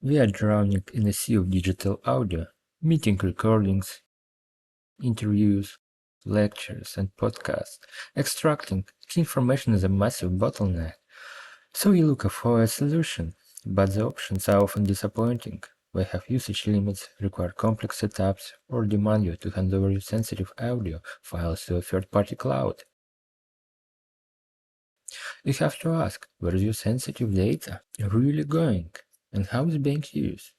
We are drowning in a sea of digital audio, meeting recordings, interviews, lectures, and podcasts. Extracting key information is a massive bottleneck. So you look for a solution, but the options are often disappointing. They have usage limits, require complex setups, or demand you to hand over your sensitive audio files to a third-party cloud. You have to ask, where is your sensitive data really going, and how is it being used?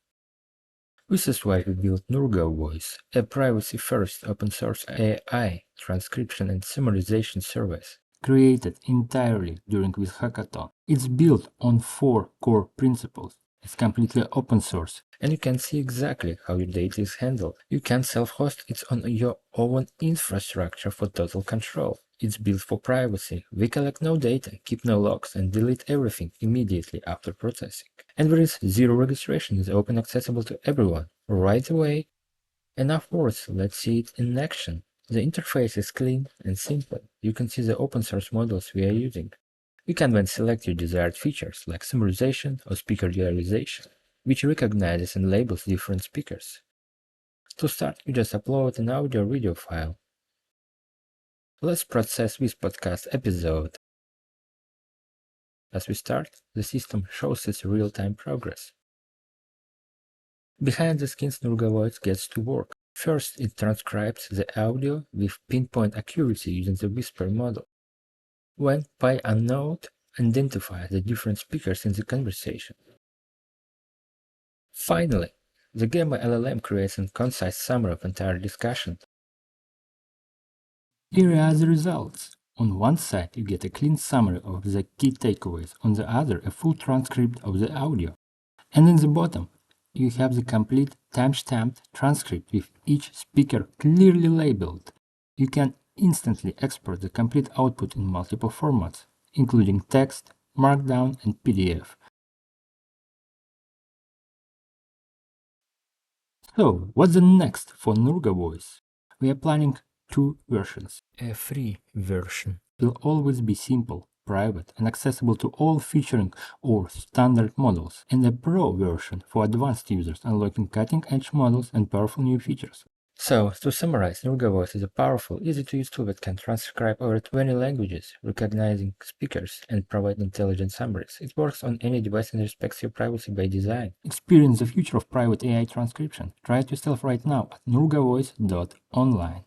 This is why we built NurgaVoice, a privacy-first open-source AI transcription and summarization service, created entirely during this hackathon. It's built on 4 core principles. It's completely open source, and you can see exactly how your data is handled. You can self-host it on your own infrastructure for total control. It's built for privacy. We collect no data, keep no logs, and delete everything immediately after processing. And there is zero registration. It's open accessible to everyone right away. Enough words, let's see it in action. The interface is clean and simple. You can see the open source models we are using. You can then select your desired features like summarization or speaker realization, which recognizes and labels different speakers. To start, you just upload an audio or video file. Let's process this podcast episode. As we start, the system shows its real-time progress. Behind the scenes, NurgaVoice gets to work. First, it transcribes the audio with pinpoint accuracy using the whisper model. Then, by a note, identify the different speakers in the conversation. Finally, the Gamma LLM creates a concise summary of entire discussion. Here are the results. On one side, you get a clean summary of the key takeaways, on the other, a full transcript of the audio. And in the bottom, you have the complete time-stamped transcript with each speaker clearly labeled. You can instantly export the complete output in multiple formats, including text, Markdown, and PDF. So, what's the next for NurgaVoice? We are planning 2 versions. A free version will always be simple, private, and accessible to all featuring our standard models, and a pro version for advanced users unlocking cutting-edge models and powerful new features. So, to summarize, NurgaVoice is a powerful, easy-to-use tool that can transcribe over 20 languages, recognizing speakers, and provide intelligent summaries. It works on any device and respects your privacy by design. Experience the future of private AI transcription. Try it yourself right now at NurgaVoice.online.